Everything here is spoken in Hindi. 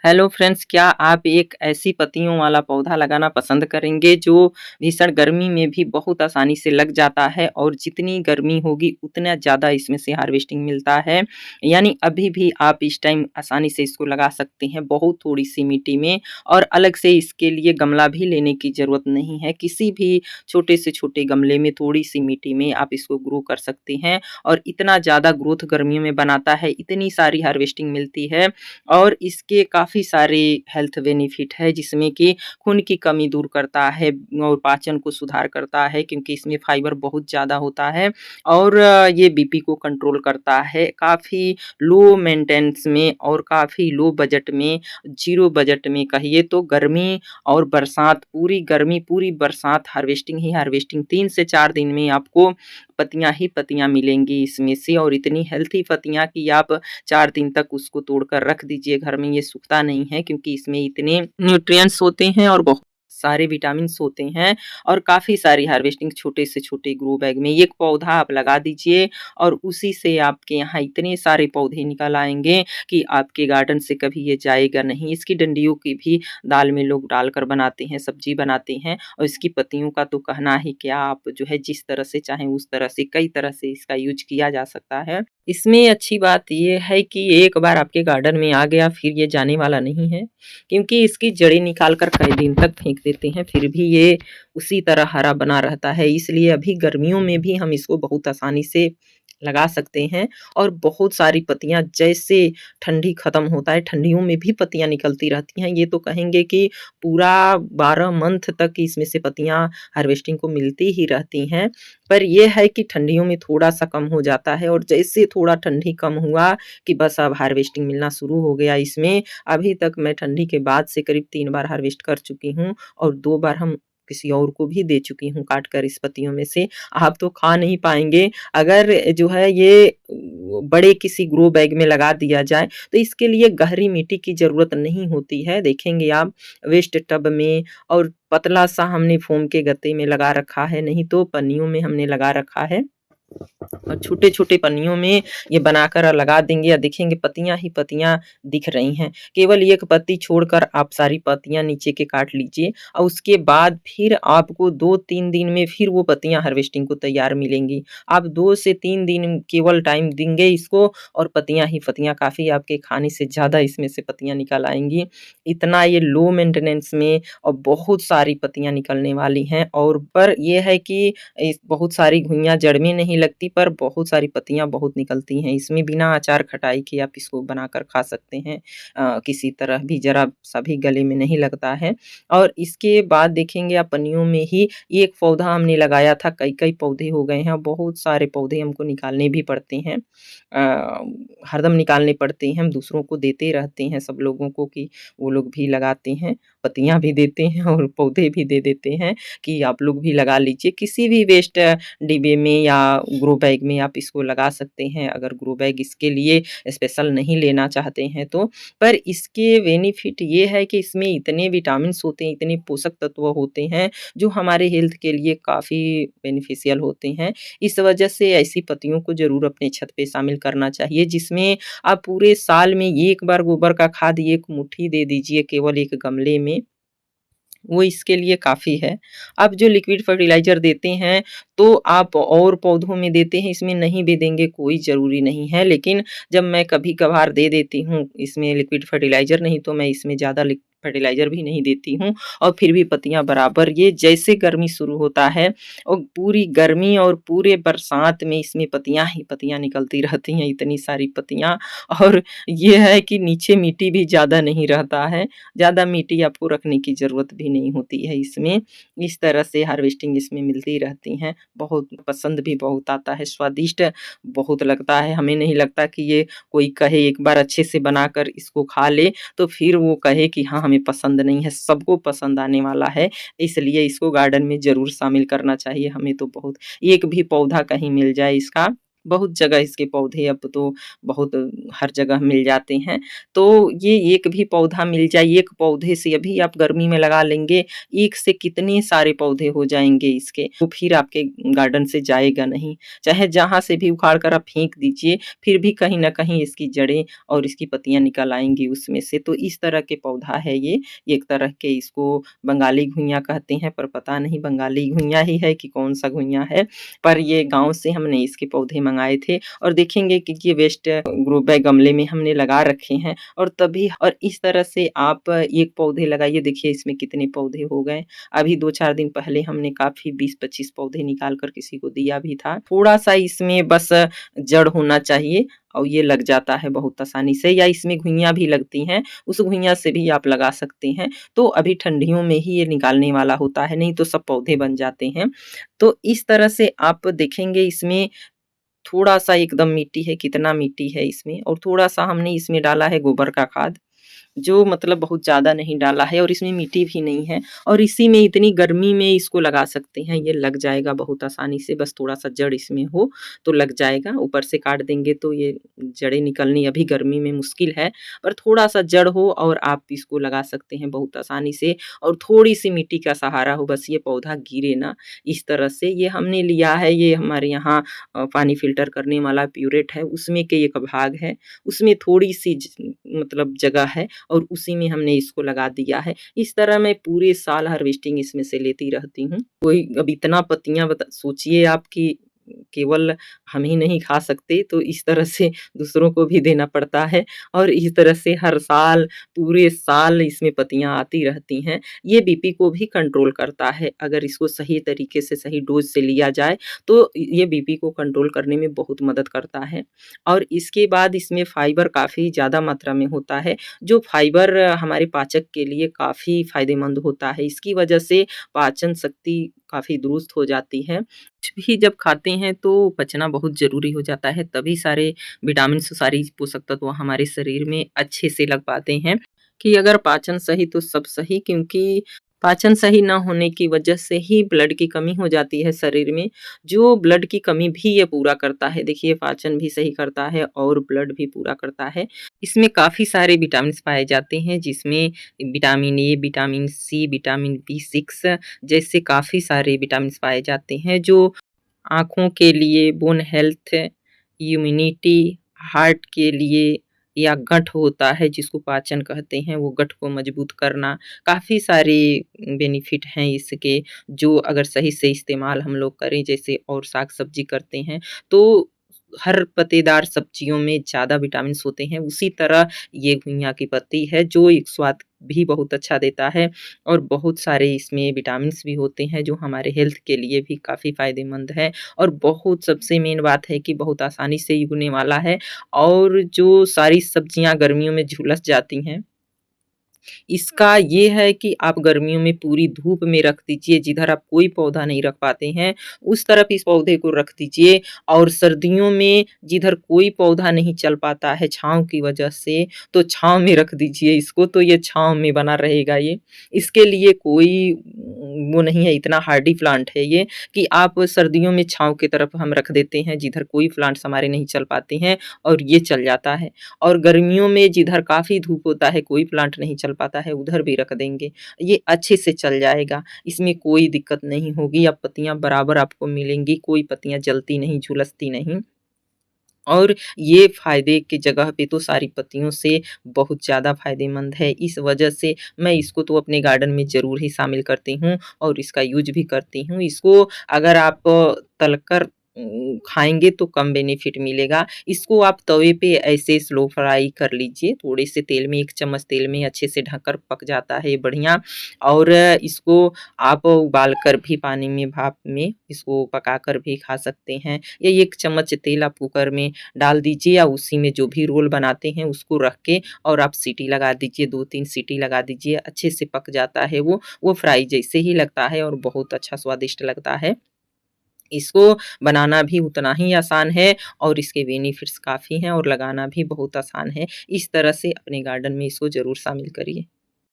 हेलो फ्रेंड्स, क्या आप एक ऐसी पत्तियों वाला पौधा लगाना पसंद करेंगे जो भीषण गर्मी में भी बहुत आसानी से लग जाता है और जितनी गर्मी होगी उतना ज़्यादा इसमें से हार्वेस्टिंग मिलता है। यानी अभी भी आप इस टाइम आसानी से इसको लगा सकते हैं बहुत थोड़ी-सी मिट्टी में और अलग से इसके लिए गमला भी लेने की ज़रूरत नहीं है। किसी भी छोटे से छोटे गमले में थोड़ी-सी मिट्टी में आप इसको ग्रो कर सकते हैं और इतना ज़्यादा ग्रोथ गर्मियों में बनाता है, इतनी सारी हार्वेस्टिंग मिलती है और इसके काफ़ी सारे हेल्थ बेनिफिट है जिसमें कि खून की कमी दूर करता है और पाचन को सुधार करता है क्योंकि इसमें फाइबर बहुत ज़्यादा होता है और ये बीपी को कंट्रोल करता है। काफ़ी लो मेंटेनेंस में और काफ़ी लो बजट में, ज़ीरो बजट में कहिए तो गर्मी और बरसात पूरी गर्मी, पूरी बरसात हार्वेस्टिंग ही हार्वेस्टिंग 3 से 4 दिन में आपको पत्तियाँ ही पत्तियाँ मिलेंगी इसमें से और इतनी हेल्थी पत्तियाँ कि आप 4 दिन तक उसको तोड़कर रख दीजिए घर में, ये सूखता नहीं है क्योंकि इसमें इतने न्यूट्रिएंट्स होते हैं और बहुत सारे विटामिन्स होते हैं और काफ़ी सारी हार्वेस्टिंग छोटे से छोटे ग्रो बैग में एक पौधा आप लगा दीजिए और उसी से आपके यहाँ इतने सारे पौधे निकल आएँगे कि आपके गार्डन से कभी ये जाएगा नहीं। इसकी डंडियों की भी दाल में लोग डालकर बनाते हैं, सब्ज़ी बनाते हैं और इसकी पत्तियों का तो कहना ही क्या, आप जो है जिस तरह से चाहें उस तरह से कई तरह से इसका यूज़ किया जा सकता है। इसमें अच्छी बात ये है कि एक बार आपके गार्डन में आ गया फिर ये जाने वाला नहीं है, क्योंकि इसकी जड़ें निकाल कर कई दिन तक फेंक देते हैं फिर भी ये उसी तरह हरा बना रहता है। इसलिए अभी गर्मियों में भी हम इसको बहुत आसानी से लगा सकते हैं और बहुत सारी पत्तियाँ जैसे ठंडी खत्म होता है, ठंडियों में भी पत्तियाँ निकलती रहती हैं। ये तो कहेंगे कि पूरा 12 मंथ तक इसमें से पत्तियाँ हार्वेस्टिंग को मिलती ही रहती हैं। पर ये है कि ठंडियों में थोड़ा-सा कम हो जाता है और जैसे थोड़ा ठंडी कम हुआ कि बस अब हार्वेस्टिंग मिलना शुरू हो गया इसमें। अभी तक मैं ठंडी के बाद से करीब 3 बार हार्वेस्ट कर चुकी हूँ और 2 बार हम किसी और को भी दे चुकी हूँ काट कर इस पत्तियों में से। आप तो खा नहीं पाएँगे। अगर जो है ये बड़े किसी ग्रो बैग में लगा दिया जाए, तो इसके लिए गहरी मिट्टी की ज़रूरत नहीं होती है। देखेंगे आप वेस्ट टब में और पतला-सा हमने फ़ोम के गत्ते में लगा रखा है, नहीं तो पन्नियों में हमने लगा रखा है। और छोटे-छोटे पन्नियों में ये बनाकर लगा देंगे या देखेंगे पत्तियाँ ही पत्तियाँ दिख रही हैं। केवल एक पत्ती छोड़कर आप सारी पत्तियाँ नीचे के काट लीजिए और उसके बाद फिर आपको 2-3 दिन में फिर वो पत्तियाँ हार्वेस्टिंग को तैयार मिलेंगी। आप 2 से 3 दिन केवल टाइम देंगे इसको और पत्तियाँ ही पत्तियाँ काफ़ी आपके खाने से ज़्यादा इसमें से पत्तियाँ निकल आएँगी। इतना ये लो मेंटेनेंस में और बहुत सारी पत्तियाँ निकलने वाली हैं और पर ये है कि इस बहुत सारी घुइयाँ जड़ में नहीं लगती पर बहुत सारी पत्तियाँ बहुत निकलती हैं। इसमें बिना अचार खटाई के आप इसको बनाकर खा सकते हैं। किसी तरह भी ज़रा-सा भी गले में नहीं लगता है और इसके बाद देखेंगे आप पन्नियों में ही एक पौधा हमने लगाया था, कई-कई पौधे हो गए हैं, बहुत सारे पौधे हमको निकालने भी पड़ते हैं। हरदम निकालने पड़ते हैं, हम दूसरों को देते रहते हैं सब लोगों को कि वो लोग भी लगाते हैं, पत्तियाँ भी देते हैं और पौधे भी दे देते हैं कि आप लोग भी लगा लीजिए। किसी भी वेस्ट डिब्बे में या ग्रो बैग में आप इसको लगा सकते हैं, अगर ग्रो बैग इसके लिए स्पेशल नहीं लेना चाहते हैं तो। पर इसके बेनिफिट ये है कि इसमें इतने विटामिन्स होते हैं, इतने पोषक तत्व होते हैं, जो हमारे हेल्थ के लिए काफ़ी बेनिफिशियल होते हैं। इस वजह से ऐसी पत्तियों को ज़रूर अपने छत पे शामिल करना चाहिए, जिसमें आप पूरे साल में एक बार गोबर का खाद 1 मुट्ठी दे दीजिए केवल एक गमले में। वो इसके लिए काफ़ी है। आप जो लिक्विड फर्टिलाइज़र देते हैं, तो आप और पौधों में देते हैं, इसमें नहीं भी देंगे कोई ज़रूरी नहीं है। लेकिन जब मैं कभी-कभार दे देती हूँ इसमें लिक्विड फर्टिलाइज़र नहीं तो मैं इसमें ज़्यादा फर्टिलाइज़र भी नहीं देती हूँ और फिर भी पत्तियाँ बराबर ये जैसे गर्मी शुरू होता है और पूरी गर्मी और पूरे बरसात में इसमें पत्तियाँ ही पत्तियाँ निकलती रहती हैं, इतनी सारी पत्तियाँ और ये है कि नीचे मिट्टी भी ज़्यादा नहीं रहता है। ज़्यादा मिट्टी आपको रखने की ज़रूरत भी नहीं होती है इसमें। इस तरह से हार्वेस्टिंग इसमें मिलती रहती हैं। बहुत पसंद भी बहुत आता है, स्वादिष्ट बहुत लगता है। हमें नहीं लगता कि ये कोई कहे एक बार अच्छे से बनाकर इसको खा ले, तो फिर वो कहे कि हाँ, हमें पसंद नहीं है। सबको पसंद आने वाला है, इसलिए इसको गार्डन में ज़रूर शामिल करना चाहिए हमें तो बहुत। एक भी पौधा कहीं मिल जाए इसका बहुत जगह इसके पौधे अब तो बहुत हर जगह मिल जाते हैं। तो ये एक भी पौधा मिल जाए, एक पौधे से अभी आप गर्मी में लगा लेंगे, एक से कितने सारे पौधे हो जाएँगे इसके, तो फिर आपके गार्डन से जाएगा नहीं। चाहे जहाँ से भी उखाड़ कर आप फेंक दीजिए, फिर भी कहीं न कहीं इसकी जड़ें और इसकी पत्तियाँ निकल आएँगी उसमें से। तो इस तरह के पौधा है ये, एक तरह के इसको बंगाली घुइयाँ कहते हैं, पर पता नहीं बंगाली घुइयाँ ही है कि कौन-सा घुइयाँ है। पर ये गाँव से हमने इसके पौधे मँगाए थे और देखेंगे कि ये वेस्ट ग्रो बैग गमले में हमने लगा रखे हैं और तभी और इस तरह से आप एक पौधे लगाइए, देखिए इसमें कितने पौधे हो गए। अभी 2-4 दिन पहले हमने काफ़ी 20-25 पौधे निकाल कर किसी को दिया भी था। थोड़ा-सा इसमें बस जड़ होना चाहिए और ये लग जाता है बहुत आसानी से, या इसमें घुइयाँ भी लगती हैं, उस घुइयाँ से भी आप लगा सकते हैं। तो अभी ठंडियों में ही ये निकालने वाला होता है, नहीं तो सब पौधे बन जाते हैं। तो इस तरह से आप देखेंगे इसमें थोड़ा-सा एकदम मिट्टी है, कितना मिट्टी है इसमें और थोड़ा-सा हमने इसमें डाला है गोबर का खाद। जो मतलब बहुत ज़्यादा नहीं डाला है और इसमें मिट्टी भी नहीं है और इसी में इतनी गर्मी में इसको लगा सकते हैं, ये लग जाएगा बहुत आसानी से, बस थोड़ा-सा जड़ इसमें हो तो लग जाएगा। ऊपर से काट देंगे तो ये जड़ें निकलनी अभी गर्मी में मुश्किल है, पर थोड़ा-सा जड़ हो और आप इसको लगा सकते हैं बहुत आसानी से और थोड़ी-सी मिट्टी का सहारा हो, बस ये पौधा गिरे ना, इस तरह से। ये हमने लिया है, ये हमारे यहाँ पानी फ़िल्टर करने वाला प्यूरेट है, उसमें के एक भाग है, उसमें थोड़ी-सी मतलब जगह है और उसी में हमने इसको लगा दिया है। इस तरह मैं पूरे साल हार्वेस्टिंग इसमें से लेती रहती हूँ। कोई अब इतना पत्तियाँ बता सोचिए आप कि केवल हम ही नहीं खा सकते, तो इस तरह से दूसरों को भी देना पड़ता है और इस तरह से हर साल, पूरे साल इसमें पत्तियाँ आती रहती हैं। ये बीपी को भी कंट्रोल करता है, अगर इसको सही तरीके से, सही डोज़ से लिया जाए, तो ये बीपी को कंट्रोल करने में बहुत मदद करता है। और इसके बाद इसमें फाइबर काफ़ी ज़्यादा मात्रा में होता है, जो फाइबर हमारे पाचक के लिए काफ़ी फ़ायदेमंद होता है। इसकी वजह से पाचन शक्ति काफ़ी दुरुस्त हो जाती है। कुछ भी जब खाते हैं तो पचना बहुत ज़रूरी हो जाता है, तभी सारे विटामिन्स, सारी पोषक तत्व हमारे शरीर में अच्छे से लग पाते हैं। कि अगर पाचन सही तो सब सही, क्योंकि पाचन सही ना होने की वजह से ही ब्लड की कमी हो जाती है शरीर में, जो ब्लड की कमी भी ये पूरा करता है। देखिए पाचन भी सही करता है और ब्लड भी पूरा करता है। इसमें काफ़ी सारे विटामिन्स पाए जाते हैं, जिसमें vitamin A, vitamin C, vitamin बी6 जैसे काफ़ी सारे विटामिन्स पाए जाते हैं, जो आँखों के लिए, बोन हेल्थ, इम्यूनिटी, हार्ट के लिए, या गठ होता है जिसको पाचन कहते हैं, वो गठ को मजबूत करना, काफ़ी सारे बेनिफिट हैं इसके, जो अगर सही से इस्तेमाल हम लोग करें, जैसे और साग-सब्ज़ी करते हैं, तो हर पत्तेदार सब्जियों में ज़्यादा विटामिन्स होते हैं, उसी तरह ये घुइयाँ की पत्ती है, जो एक स्वाद भी बहुत अच्छा देता है और बहुत सारे इसमें विटामिन्स भी होते हैं, जो हमारे हेल्थ के लिए भी काफ़ी फ़ायदेमंद है और बहुत सबसे मेन बात है कि बहुत आसानी से ये उगने वाला है और जो सारी सब्जियाँ गर्मियों में झुलस जाती हैं, इसका ये है कि आप गर्मियों में पूरी धूप में रख दीजिए, जिधर आप कोई पौधा नहीं रख पाते हैं, उस तरफ इस पौधे को रख दीजिए और सर्दियों में जिधर कोई पौधा नहीं चल पाता है छाँव की वजह से, तो छाँव में रख दीजिए इसको, तो ये छाँव में बना रहेगा ये। इसके लिए कोई वो नहीं है, इतना हार्डी प्लांट है ये कि आप सर्दियों में छाँव की तरफ हम रख देते हैं, जिधर कोई प्लांट्स हमारे नहीं चल पाते हैं और ये चल जाता है। और गर्मियों में जिधर काफ़ी धूप होता है, कोई प्लांट नहीं चल पाता है, उधर भी रख देंगे, ये अच्छे से चल जाएगा, इसमें कोई दिक्कत नहीं होगी। अब पत्तियाँ बराबर आपको मिलेंगी, कोई पत्तियाँ जलती नहीं, झुलसती नहीं और ये फ़ायदे की जगह पे तो सारी पत्तियों से बहुत ज़्यादा फ़ायदेमंद है। इस वजह से मैं इसको तो अपने गार्डन में ज़रूर ही शामिल करती हूँ और इसका यूज़ भी करती हूँ। इसको अगर आप तलकर खाएँगे तो कम बेनिफिट मिलेगा। इसको आप तवे पे ऐसे स्लो फ्राई कर लीजिए, थोड़े से तेल में, 1 चम्मच तेल में अच्छे से ढककर पक जाता है ये बढ़िया और इसको आप उबाल कर भी पानी में, भाप में इसको पकाकर भी खा सकते हैं। या 1 चम्मच तेल आप कुकर में डाल दीजिए या उसी में जो भी रोल बनाते हैं उसको रख के और आप सीटी लगा दीजिए, 2-3 सीटी लगा दीजिए, अच्छे से पक जाता है वो फ्राई जैसे ही लगता है और बहुत अच्छा स्वादिष्ट लगता है। इसको बनाना भी उतना ही आसान है और इसके बेनिफिट्स काफ़ी हैं और लगाना भी बहुत आसान है। इस तरह से अपने गार्डन में इसको ज़रूर शामिल करिए।